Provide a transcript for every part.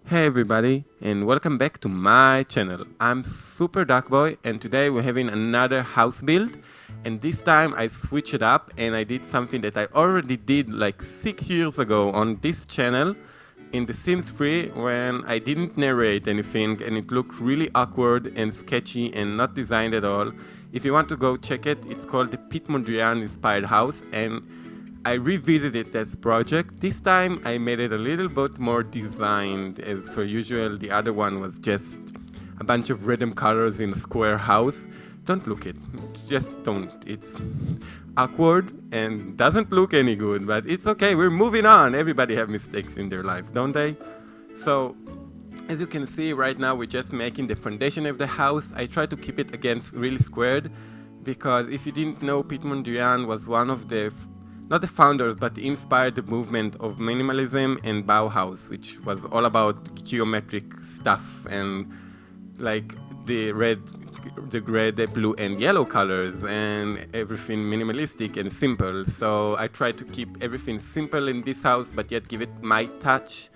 Hey everybody, and welcome back to my channel. I'm SuperDuckboy, and today we're having another house build. And this time I switched it up and I did something that I already did like 6 years ago on this channel in the Sims 3 when I didn't narrate anything and it looked really awkward and sketchy and not designed at all. If you want to go check it, it's called the Piet Mondrian inspired house, and I revisited this project. This time I made it a little bit more designed. As per usual, the other one was just a bunch of random colors in a square house. Don't look it. Just don't. It's awkward and doesn't look any good, but it's okay. We're moving on. Everybody have mistakes in their life, don't they? So, as you can see right now, we're just making the foundation of the house. I try to keep it against really squared because if you didn't know, Piet Mondrian was one of the not the founders, but inspired the movement of minimalism and Bauhaus, which was all about geometric stuff and like the red, the blue and yellow colors and everything minimalistic and simple. So I try to keep everything simple in this house, but yet give it my touch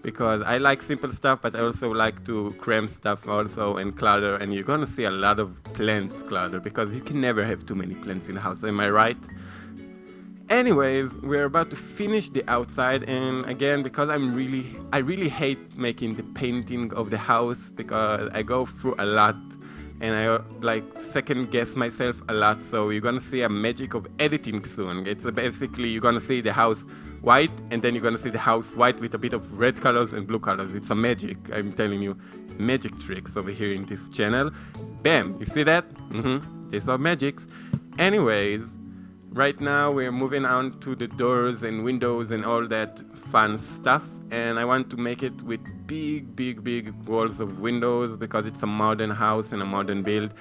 because I like simple stuff, but I also like to cram stuff also and clutter. And you're gonna see a lot of plants clutter because you can never have too many plants in the house. Am I right? Anyways, we're about to finish the outside, and again, because I really hate making the painting of the house because I go through a lot and I like second guess myself a lot. So you're gonna see a magic of editing soon. It's basically you're gonna see the house white and then you're gonna see the house white with a bit of red colors and blue colors. It's a magic, I'm telling you, magic tricks over here in this channel. Bam, you see that? These are magics. Anyways, right now we're moving on to the doors and windows and all that fun stuff, and I want to make it with big walls of windows because it's a modern house and a modern build,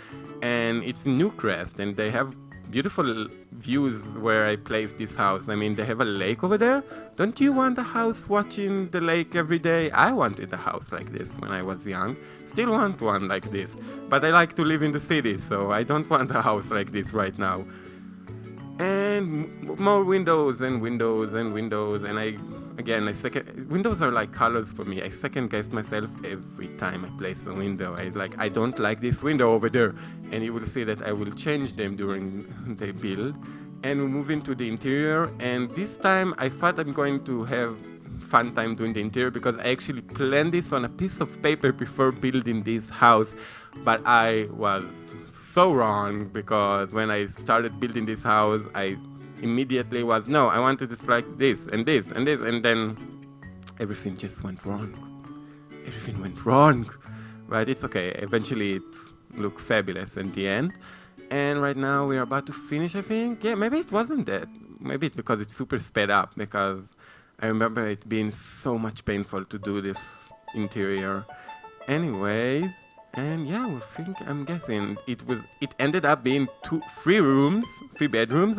and it's Newcrest and they have beautiful views where I place this house. I mean, they have a lake over there. Don't you want a house watching the lake every day? I wanted a house like this when I was young. Still want one like this, but I like to live in the city, so I don't want a house like this right now. And more windows and windows and windows, and windows are like colors for me. I second guess myself every time I place a window. I don't like this window over there, and you will see that I will change them during the build. And we move into the interior, and this time I thought I'm going to have fun time doing the interior because I actually planned this on a piece of paper before building this house, but I was so wrong because when I started building this house, I immediately was, no, I wanted this like this and this and this, and then everything just went wrong. Everything went wrong, but it's okay. Eventually it looked fabulous in the end. And right now we're about to finish, I think. Yeah, maybe it wasn't that. Maybe it's because it's super sped up because I remember it being so much painful to do this interior. Anyways, and yeah, I'm guessing it ended up being three bedrooms,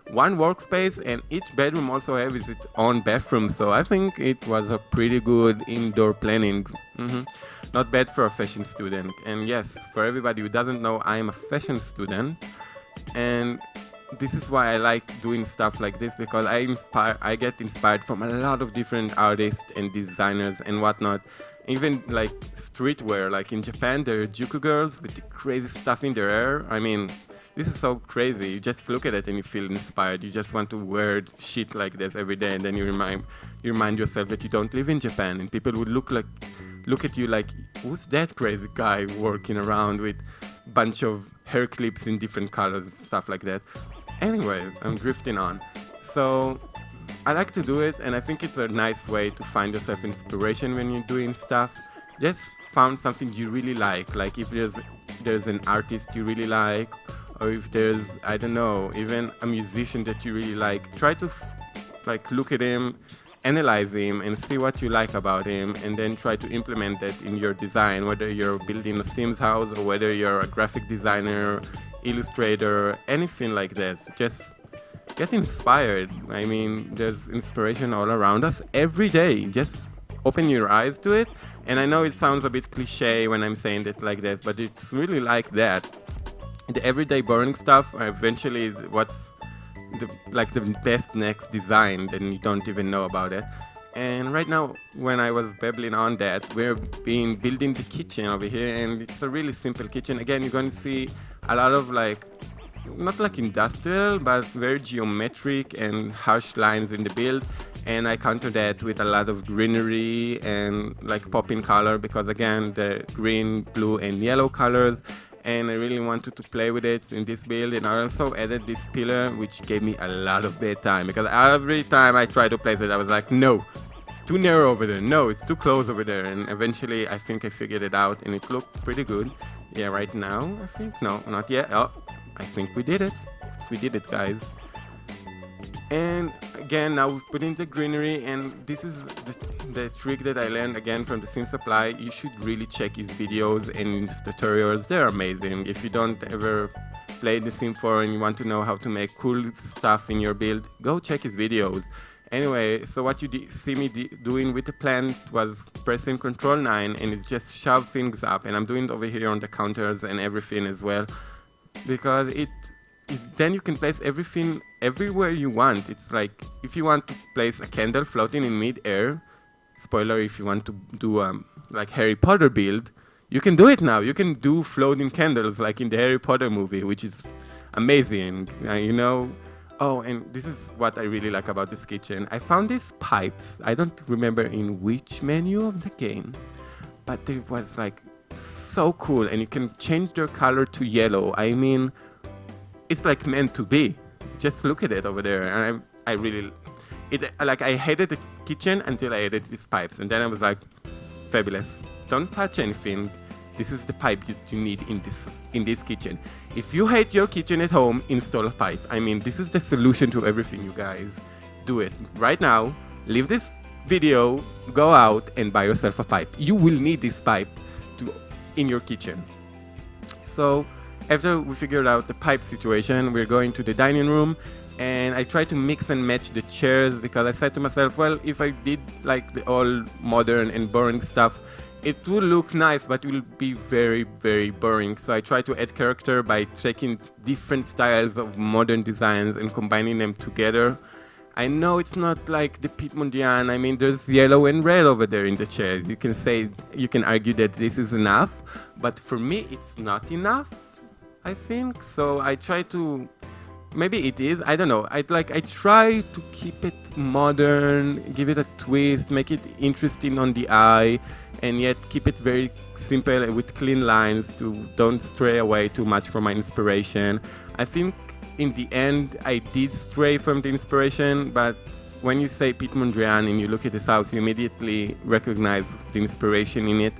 one workspace, and each bedroom also has its own bathroom. So I think it was a pretty good indoor planning. Not bad for a fashion student. And yes, for everybody who doesn't know, I am a fashion student, and this is why I like doing stuff like this because I get inspired from a lot of different artists and designers and whatnot. Even like streetwear, like in Japan, there are juku girls with the crazy stuff in their hair. I mean, this is so crazy. You just look at it and you feel inspired. You just want to wear shit like this every day, and then you remind yourself that you don't live in Japan, and people would look at you like, who's that crazy guy walking around with a bunch of hair clips in different colors and stuff like that. Anyways, I'm drifting on. So I like to do it, and I think it's a nice way to find yourself inspiration when you're doing stuff. Just found something you really like if there's an artist you really like, or if there's, I don't know, even a musician that you really like, try to look at him, analyze him, and see what you like about him, and then try to implement that in your design, whether you're building a Sims house or whether you're a graphic designer, illustrator, anything like that. Just get inspired. I mean, there's inspiration all around us every day. Just open your eyes to it. And I know it sounds a bit cliche when I'm saying it like this, but it's really like that. The everyday boring stuff eventually is what's the best next design, and you don't even know about it. And right now, when I was babbling on that, we're building the kitchen over here, and it's a really simple kitchen. Again, you're going to see a lot of like, not like industrial, but very geometric and harsh lines in the build. And I counter that with a lot of greenery and like popping color, because again, the green, blue, and yellow colors. And I really wanted to play with it in this build, and I also added this pillar, which gave me a lot of bad time, because every time I tried to place it, I was like, no, it's too narrow over there, no, it's too close over there. And eventually I think I figured it out, and it looked pretty good. Yeah, right now I think, no, not yet. Oh, I think we did it, guys. And again, now we put in the greenery, and this is the trick that I learned again from the SIMS Supply. You should really check his videos and his tutorials. They're amazing. If you don't ever play the Sim 4 and you want to know how to make cool stuff in your build, go check his videos. Anyway, so what you see me doing with the plant was pressing Control 9, and it's just shove things up, and I'm doing it over here on the counters and everything as well, because then you can place everything everywhere you want. It's like if you want to place a candle floating in mid-air, spoiler, if you want to do like Harry Potter build, you can do it now. You can do floating candles like in the Harry Potter movie, which is amazing, you know. Oh, and this is what I really like about this kitchen. I found these pipes. I don't remember in which menu of the game, but it was like so cool, and you can change their color to yellow. I mean, it's like meant to be. Just look at it over there, and I really, like I hated the kitchen until I added these pipes, and then I was like, fabulous. Don't touch anything. This is the pipe you need in this kitchen. If you hate your kitchen at home, install a pipe. I mean, this is the solution to everything, you guys. Do it right now. Leave this video, go out and buy yourself a pipe. You will need this pipe in your kitchen. So after we figured out the pipe situation, we're going to the dining room, and I tried to mix and match the chairs, because I said to myself, well, if I did like the all modern and boring stuff, it will look nice, but it will be very, very boring. So I try to add character by taking different styles of modern designs and combining them together. I know it's not like the Piet Mondrian. I mean, there's yellow and red over there in the chairs. You can argue that this is enough, but for me, it's not enough, I think. So I try to, maybe it is, I don't know. I try to keep it modern, give it a twist, make it interesting on the eye, and yet keep it very simple and with clean lines to don't stray away too much from my inspiration. I think in the end I did stray from the inspiration, but when you say Piet Mondrian and you look at his house, you immediately recognize the inspiration in it.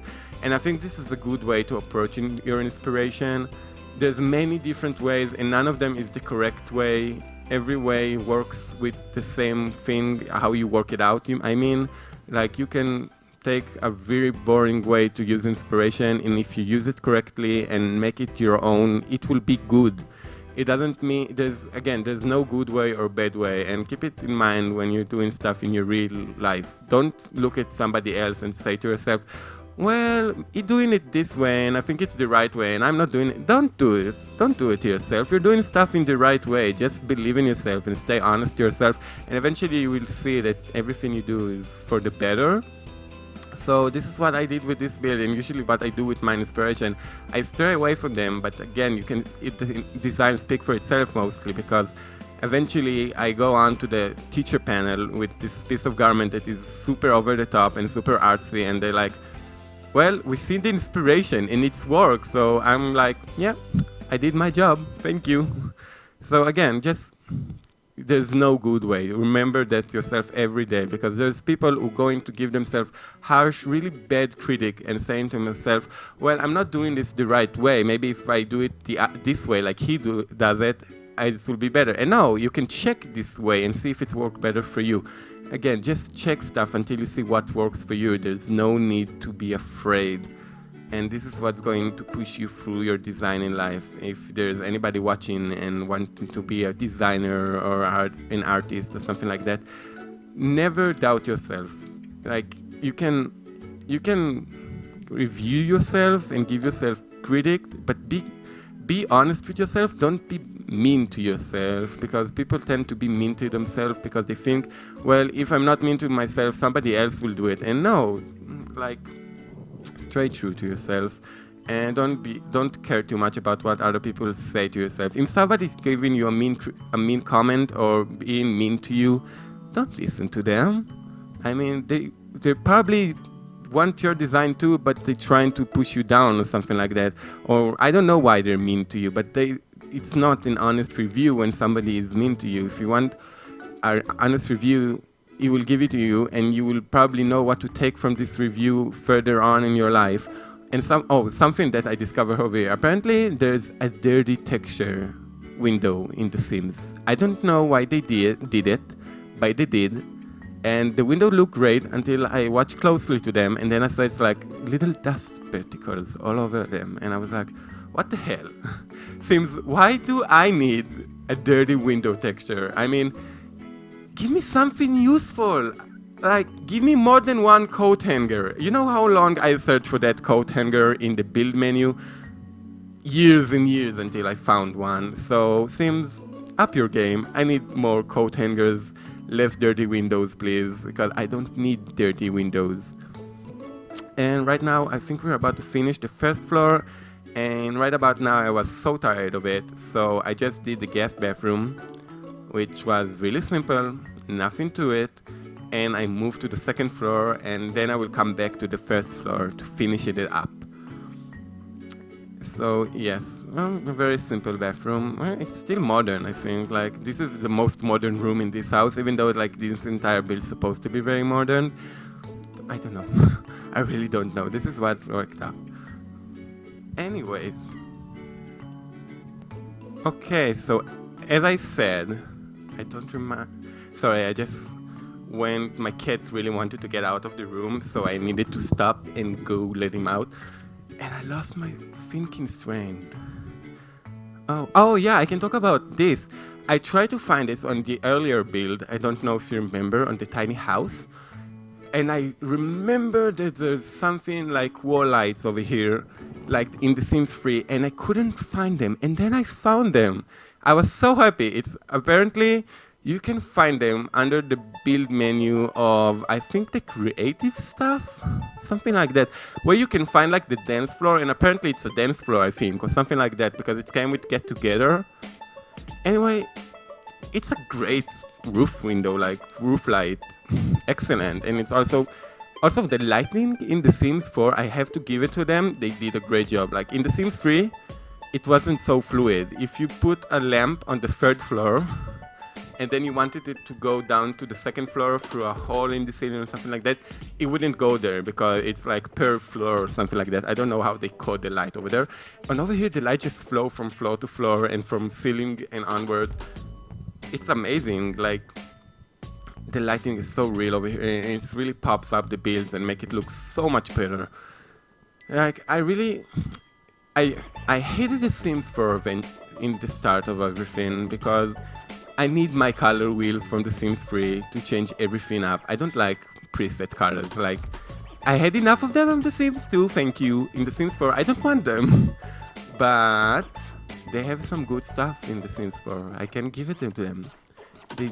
And I think this is a good way to approach your inspiration. There's many different ways, and none of them is the correct way. Every way works with the same thing, how you work it out. I mean, like you can take a very boring way to use inspiration, and if you use it correctly and make it your own, it will be good. It doesn't mean, there's no good way or bad way, and keep it in mind when you're doing stuff in your real life. Don't look at somebody else and say to yourself, well, you're doing it this way, and I think it's the right way, and I'm not doing it. Don't do it. Don't do it to yourself. You're doing stuff in the right way. Just believe in yourself and stay honest to yourself, and eventually you will see that everything you do is for the better. So this is what I did with this build, and usually what I do with my inspiration. I stray away from them, but again, the design speak for itself mostly, because eventually I go on to the teacher panel with this piece of garment that is super over the top and super artsy, and they're like, well, we see the inspiration and it's work. So I'm like, yeah, I did my job. Thank you. So again, there's no good way. Remember that yourself every day, because there's people who are going to give themselves harsh, really bad critic and saying to themselves, well, I'm not doing this the right way. Maybe if I do it this way, like he does it, it will be better. And no, you can check this way and see if it works better for you. Again, just check stuff until you see what works for you. There's no need to be afraid. And this is what's going to push you through your design in life. If there's anybody watching and wanting to be a designer or an artist or something like that, never doubt yourself. Like, you can review yourself and give yourself critique, but be honest with yourself. Don't be mean to yourself, because people tend to be mean to themselves because they think, well, if I'm not mean to myself, somebody else will do it. And no, like, stay true to yourself, and don't care too much about what other people say to yourself. If somebody's giving you a mean comment or being mean to you, don't listen to them. I mean, they probably want your design too, but they're trying to push you down or something like that. Or I don't know why they're mean to you, but it's not an honest review when somebody is mean to you. If you want an honest review, he will give it to you, and you will probably know what to take from this review further on in your life. And something that I discovered over here. Apparently, there's a dirty texture window in The Sims. I don't know why they did it, but they did. And the window looked great until I watched closely to them, and then I saw it's like little dust particles all over them. And I was like, what the hell? Sims, why do I need a dirty window texture? I mean, give me something useful. Like, give me more than one coat hanger. You know how long I searched for that coat hanger in the build menu? Years and years until I found one. So, Sims, up your game. I need more coat hangers, less dirty windows, please, because I don't need dirty windows. And right now, I think we're about to finish the first floor. And right about now, I was so tired of it. So, I just did the guest bathroom, which was really simple, nothing to it. And I moved to the second floor, and then I will come back to the first floor to finish it up. So yes, well, a very simple bathroom. Well, it's still modern, I think. Like, this is the most modern room in this house, even though like this entire build is supposed to be very modern. I don't know. I really don't know. This is what worked out. Anyways. Okay, so as I said, I don't remember. Sorry, I just when my cat really wanted to get out of the room, so I needed to stop and go let him out. And I lost my thinking strand. Oh yeah, I can talk about this. I tried to find this on the earlier build, I don't know if you remember, on the tiny house. And I remember that there's something like wall lights over here, like in The Sims 3, and I couldn't find them. And then I found them. I was so happy. It's apparently you can find them under the build menu of, I think, the creative stuff, something like that, where you can find like the dance floor, and apparently it's a dance floor, I think, or something like that, because it came with Get Together. Anyway, it's a great roof window, like roof light, excellent. And it's also the lighting in The Sims 4, I have to give it to them, they did a great job. Like in The Sims 3, it wasn't so fluid. If you put a lamp on the third floor, and then you wanted it to go down to the second floor through a hole in the ceiling or something like that, it wouldn't go there because it's like per floor or something like that. I don't know how they code the light over there. And over here, the light just flow from floor to floor and from ceiling and onwards. It's amazing. Like, the lighting is so real over here, and it really pops up the builds and make it look so much better. Like, I hated The Sims 4 in the start of everything because I need my color wheels from The Sims 3 to change everything up. I don't like preset colors. Like, I had enough of them in The Sims 2, thank you. In The Sims 4, I don't want them. But they have some good stuff in The Sims 4. I can give it to them. They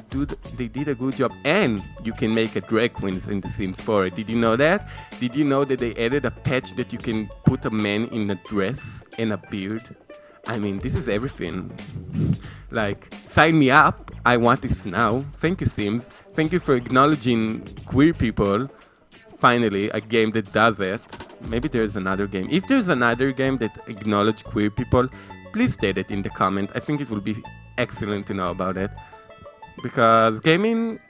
did a good job. And you can make a drag queens in The Sims 4. Did you know that? Did you know that they added a patch that you can put a man in a dress and a beard? I mean, this is everything. Like, sign me up. I want this now. Thank you, Sims. Thank you for acknowledging queer people. Finally, a game that does it. Maybe there's another game. If there's another game that acknowledges queer people, please state it in the comment. I think it will be excellent to know about it. Because gaming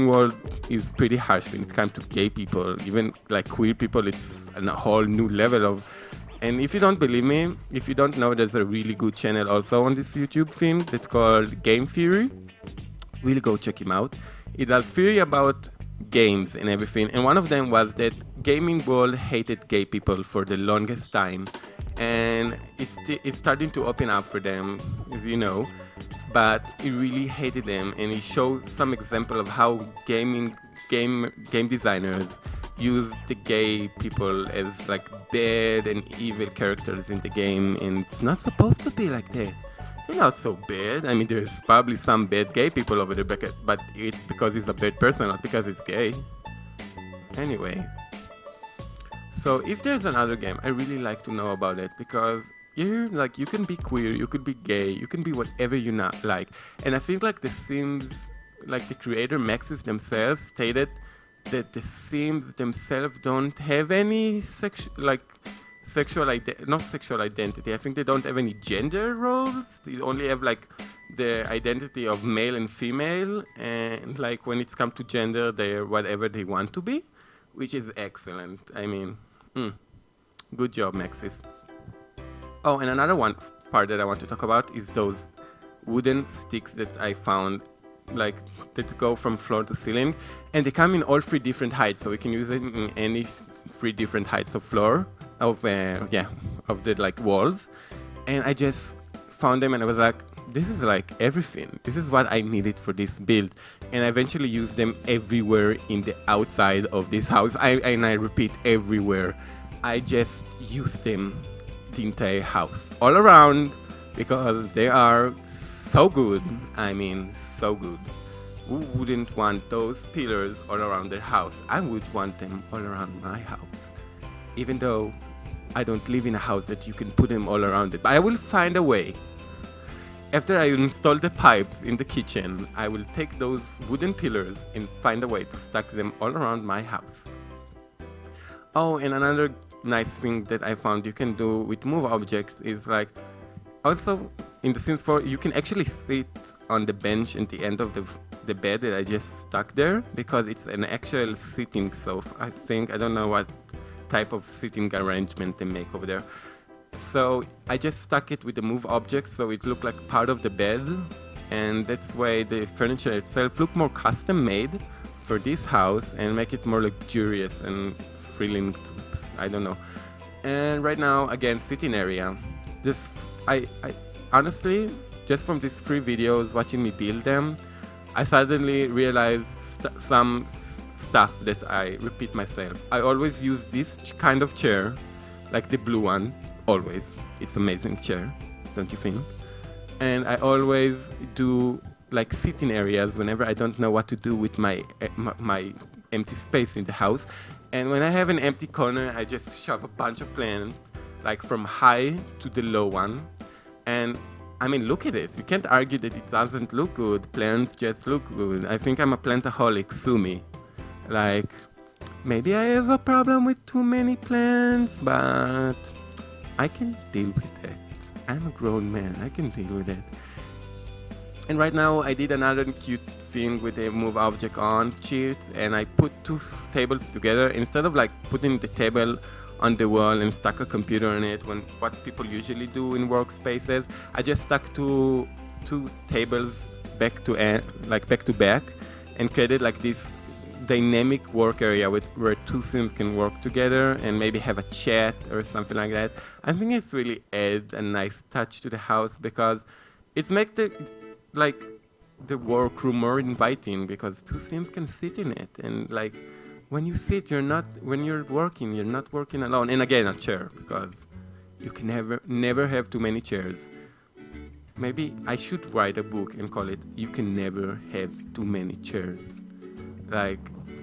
world is pretty harsh when it comes to gay people. Even like queer people, it's a whole new level of. And if you don't believe me, if you don't know, there's a really good channel also on this YouTube thing that's called Game Theory. Really go check him out. It does theory about games and everything. And one of them was that gaming world hated gay people for the longest time. And it's starting to open up for them, as you know. But it really hated them. And it shows some example of how game designers use the gay people as like bad and evil characters in the game, and it's not supposed to be like that. They're not so bad. I mean, there's probably some bad gay people over there, but it's because he's a bad person, not because he's gay. Anyway, so if there's another game, I really like to know about it, because you can be queer, you could be gay, you can be whatever you not like. And I think like the Sims, like the creator Maxis themselves stated that the Sims themselves don't have any not sexual identity. I think they don't have any gender roles. They only have like the identity of male and female, and like when it's come to gender, they're whatever they want to be, which is excellent. I mean, good job, Maxis. Oh, and another part that I want to talk about is those wooden sticks that I found, like that go from floor to ceiling, and they come in all 3 different heights, so we can use it in any 3 different heights of floor of the like walls. And I just found them and I was like, this is like everything. This is what I needed for this build, and I eventually used them everywhere in the outside of this house. I repeat, everywhere. I just used them the entire house, all around, because they are so good. I mean, so good. Who wouldn't want those pillars all around their house? I would want them all around my house, even though I don't live in a house that you can put them all around it. But I will find a way. After I install the pipes in the kitchen, I will take those wooden pillars and find a way to stack them all around my house. Oh, and another nice thing that I found you can do with move objects is like, also in the Sims 4, you can actually sit on the bench at the end of the bed that I just stuck there, because it's an actual sitting sofa. I don't know what type of sitting arrangement they make over there. So I just stuck it with the move objects, so it looked like part of the bed, and that's why the furniture itself looked more custom made for this house and make it more luxurious and thrilling. I don't know. And right now, again, sitting area. I honestly, just from these 3 videos, watching me build them, I suddenly realized some stuff that I repeat myself. I always use this kind of chair, like the blue one, always. It's an amazing chair, don't you think? And I always do like sitting areas whenever I don't know what to do with my empty space in the house. And when I have an empty corner, I just shove a bunch of plants, like from high to the low one. And I mean, look at this. You can't argue that it doesn't look good. Plants just look good. I think I'm a plantaholic, sue me. Like, maybe I have a problem with too many plants, but I can deal with it. I'm a grown man. I can deal with it. And right now, I did another cute thing with a move object on sheet, and I put 2 tables together. Instead of like putting the table on the wall and stuck a computer on it, what people usually do in workspaces, I just stuck two tables back to back, and created like this dynamic work area where 2 Sims can work together and maybe have a chat or something like that. I think it's really add a nice touch to the house, because it makes the workroom more inviting, because 2 Sims can sit in it, and like when you sit, when you're working, you're not working alone. And again, a chair, because you can never have too many chairs. Maybe I should write a book and call it "You Can Never Have Too Many Chairs."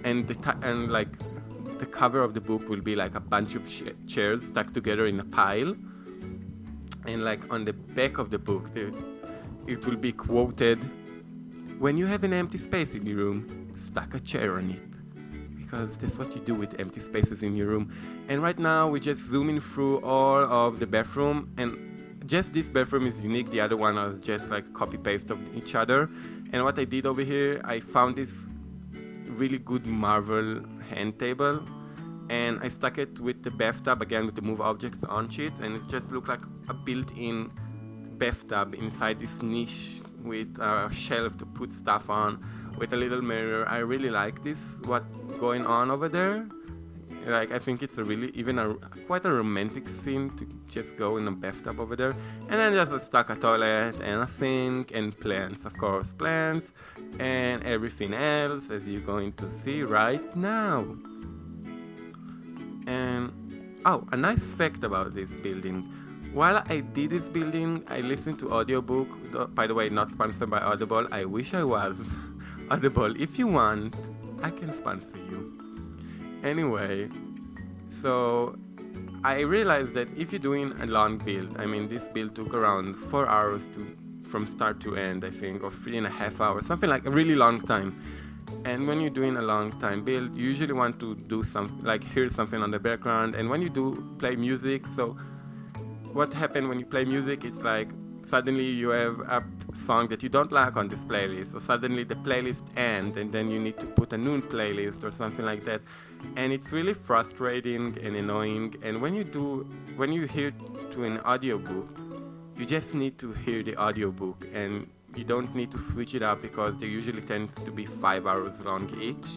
And the cover of the book will be like a bunch of chairs stuck together in a pile, and like on the back of the book, it will be quoted, "When you have an empty space in your room, stack a chair on it." Because that's what you do with empty spaces in your room. And right now we're just zooming through all of the bathroom, and just this bathroom is unique. The other one was just like copy paste of each other. And what I did over here, I found this really good marble hand table, and I stuck it with the bathtub, again with the move objects on sheet, and it just looked like a built-in bathtub inside this niche with a shelf to put stuff on, with a little mirror. I really like this, what's going on over there. Like, I think it's quite a romantic scene to just go in a bathtub over there. And then just stuck a toilet and a sink and plants, of course, plants and everything else, as you're going to see right now. Oh, a nice fact about this building. While I did this building, I listened to audiobook. By the way, not sponsored by Audible. I wish I was. Audible, if you want, I can sponsor you. Anyway, so I realized that if you're doing a long build, I mean, this build took around 4 hours from start to end, I think, or 3.5 hours, something like a really long time. And when you're doing a long time build, you usually want to do something, like hear something on the background. And when you do play music, so what happens when you play music, it's like suddenly you have a song that you don't like on this playlist, so suddenly the playlist ends and then you need to put a new playlist or something like that, and it's really frustrating and annoying. And when you hear to an audiobook, you just need to hear the audiobook, and you don't need to switch it up because they usually tends to be 5 hours long each,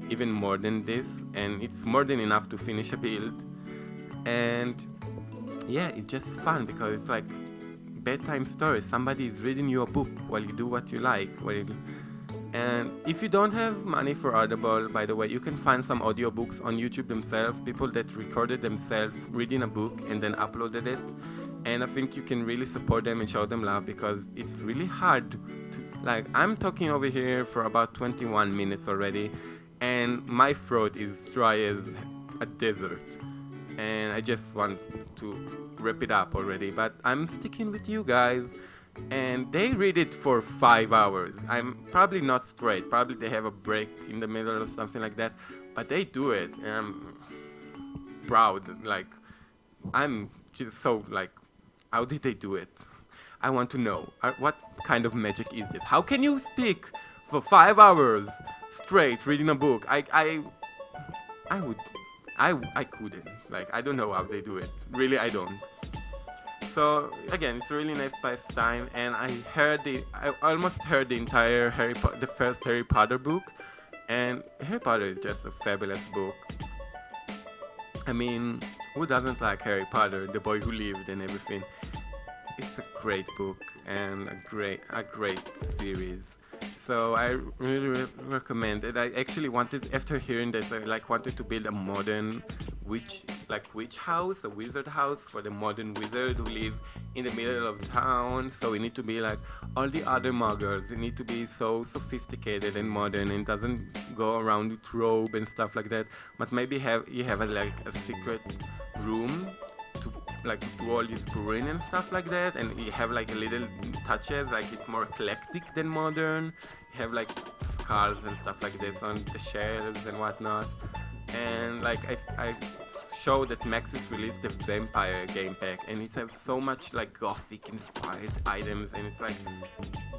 even more than this, and it's more than enough to finish a build. And yeah, it's just fun because it's like bedtime story. Somebody is reading you a book while you do what you like. And if you don't have money for Audible, by the way, you can find some audiobooks on YouTube themselves, people that recorded themselves reading a book and then uploaded it. And I think you can really support them and show them love because it's really hard to, like, I'm talking over here for about 21 minutes already and my throat is dry as a desert. And I just want to wrap it up already, but I'm sticking with you guys. And they read it for 5 hours. I'm probably not straight. Probably they have a break in the middle or something like that. But they do it, and I'm proud. Like, I'm just so like, how did they do it? I want to know. What kind of magic is this? How can you speak for 5 hours straight reading a book? I couldn't. Like, I don't know how they do it. Really, I don't. So again, it's a really nice pastime, and I almost heard the entire the first Harry Potter book, and Harry Potter is just a fabulous book. I mean, who doesn't like Harry Potter, the boy who lived and everything? It's a great book and a great series. So I really recommend it. I actually wanted, after hearing this, I wanted to build a modern witch house, a wizard house for the modern wizard who live in the middle of town. So we need to be like all the other muggles. They need to be so sophisticated and modern and doesn't go around with robe and stuff like that. But maybe you have a secret room to like do all this brewing and stuff like that, and you have like a little touches, like it's more eclectic than modern. You have like skulls and stuff like this on the shelves and whatnot. And like I showed that Maxis released the Vampire game pack, and it has so much like gothic inspired items, and it's like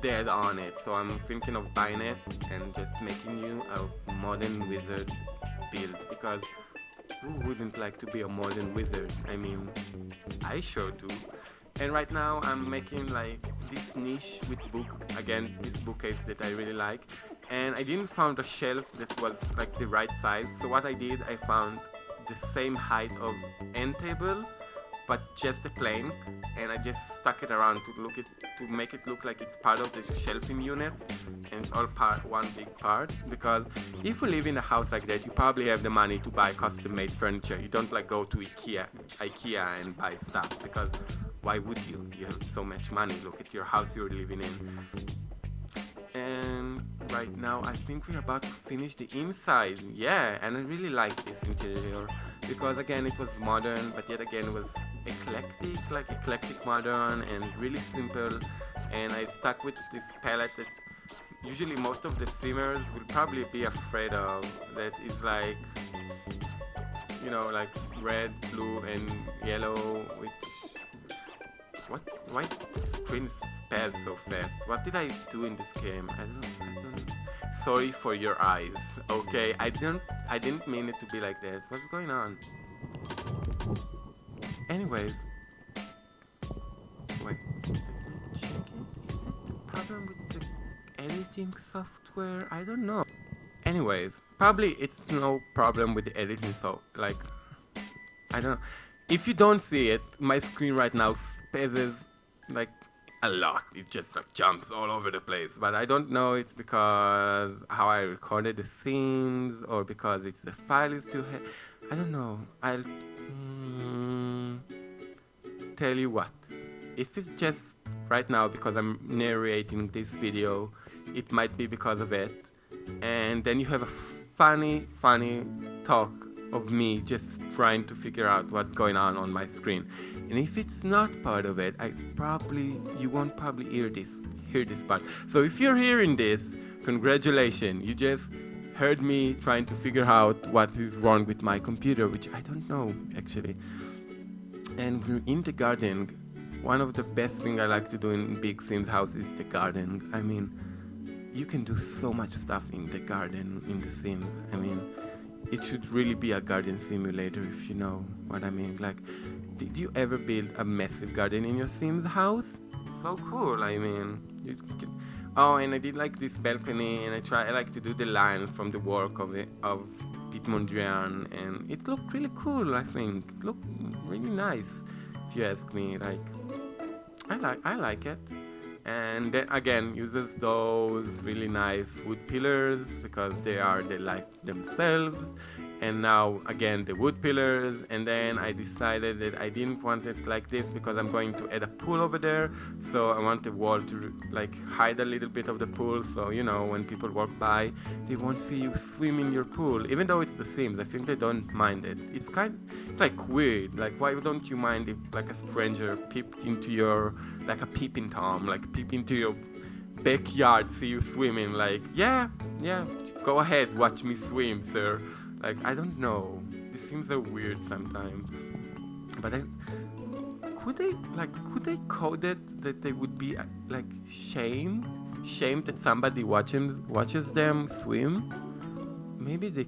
dead on it. So I'm thinking of buying it and just making you a modern wizard build, because who wouldn't like to be a modern wizard? I mean, I sure do. And right now I'm making like this niche with this bookcase that I really like. And I didn't find a shelf that was like the right size. So what I did, I found the same height of end table, but just a plank, and I just stuck it around to make it look like it's part of the shelving units, and it's all one big part. Because if you live in a house like that, you probably have the money to buy custom-made furniture. You don't like go to IKEA and buy stuff, because why would you? You have so much money. Look at your house you're living in. And right now I think we're about to finish the inside. Yeah, and I really like this interior because again it was modern, but yet again it was eclectic modern and really simple. And I stuck with this palette that usually most of the simmers will probably be afraid of, that is like, you know, like red, blue and yellow, which why the screen spells so fast? What did I do in this game? I don't. Sorry for your eyes. Okay, I didn't mean it to be like this. What's going on? Anyways, wait. Let me check it. Is it the problem with the editing software? I don't know. Anyways, probably it's no problem with the editing, so like, I don't know. If you don't see it, my screen right now spazzes like a lot. It just like jumps all over the place. But I don't know it's because how I recorded the scenes or because the file is too heavy. I don't know. tell you what, if it's just right now because I'm narrating this video, it might be because of it. And then you have a funny talk of me just trying to figure out what's going on my screen. And if it's not part of it, you won't probably hear this part. So if you're hearing this, congratulations, you just heard me trying to figure out what is wrong with my computer, which I don't know actually. And we're in the garden. One of the best things I like to do in big Sims house is the garden. I mean, you can do so much stuff in the garden in the Sims. I mean, it should really be a garden simulator, if you know what I mean. Like, did you ever build a massive garden in your Sims house? So cool. I mean, oh, and I did like this balcony, and I like to do the lines from the work of Piet Mondrian, and it looked really cool. I think it looked really nice, if you ask me. Like, I like it. And then again, uses those really nice wood pillars because they are the life themselves. And now again the wood pillars, and then I decided that I didn't want it like this because I'm going to add a pool over there, so I want the wall to like hide a little bit of the pool, so you know, when people walk by they won't see you swim in your pool. Even though it's the Sims, I think they don't mind it. It's like weird, like why don't you mind if like a stranger peeped into your, like a peeping Tom, like peep into your backyard, see you swimming, like yeah, go ahead, watch me swim, sir. Like, I don't know. These things are weird sometimes. But could they code it that they would be like shamed that somebody watches them swim? Maybe they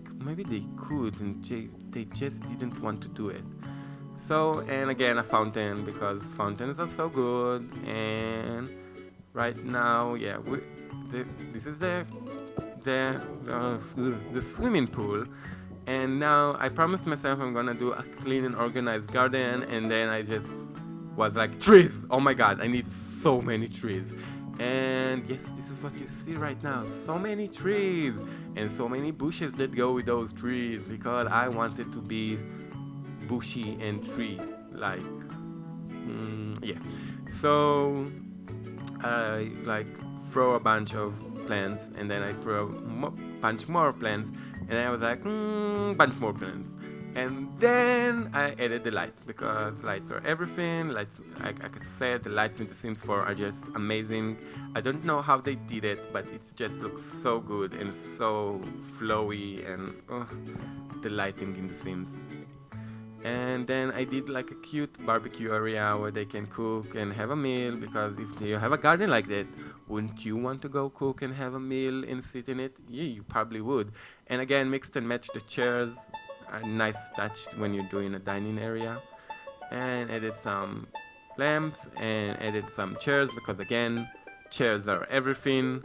could, and they just didn't want to do it. So, and again, a fountain, because fountains are so good. And right now, yeah, this is the swimming pool. And now I promised myself I'm gonna do a clean and organized garden, and then I just was like, trees! Oh my god, I need so many trees. And yes, this is what you see right now. So many trees and so many bushes that go with those trees, because I wanted to be bushy and tree like. Yeah. So I like throw a bunch of plants, and then I throw a bunch more plants. And I was like, bunch more plants. And then I added the lights, because lights are everything. Lights, like I said, the lights in the Sims 4 are just amazing. I don't know how they did it, but it just looks so good and so flowy, and the lighting in the Sims. And then I did like a cute barbecue area where they can cook and have a meal, because if you have a garden like that, wouldn't you want to go cook and have a meal and sit in it? Yeah, you probably would. And again, mixed and matched the chairs, a nice touch when you're doing a dining area. And added some lamps and added some chairs, because again, chairs are everything.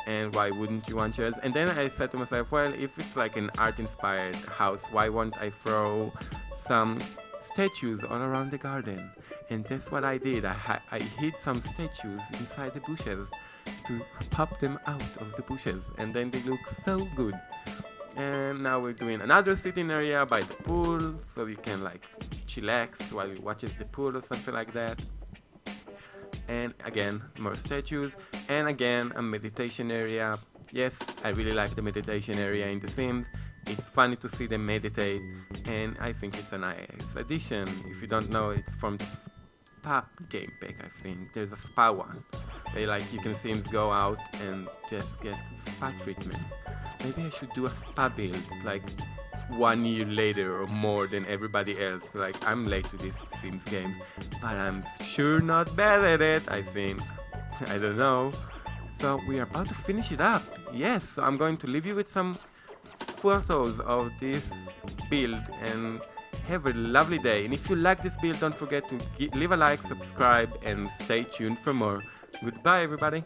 And why wouldn't you want chairs? And then I said to myself, well, if it's like an art-inspired house, why won't I throw some statues all around the garden? And that's what I did. I hid some statues inside the bushes to pop them out of the bushes, and then they look so good. And now we're doing another sitting area by the pool, so you can like chillax while you watch the pool or something like that. And again, more statues, and again a meditation area. Yes, I really like the meditation area in The Sims. It's funny to see them meditate, and I think it's a nice addition. If you don't know, it's from the spa game pack, I think. There's a spa one. You can Sims go out and just get spa treatment. Maybe I should do a spa build, like 1 year later or more than everybody else. Like, I'm late to these Sims games, but I'm sure not bad at it, I think. I don't know. So we are about to finish it up. Yes, so I'm going to leave you with some photos of this build, and have a lovely day. And if you like this build, don't forget to leave a like, subscribe, and stay tuned for more. Goodbye, everybody.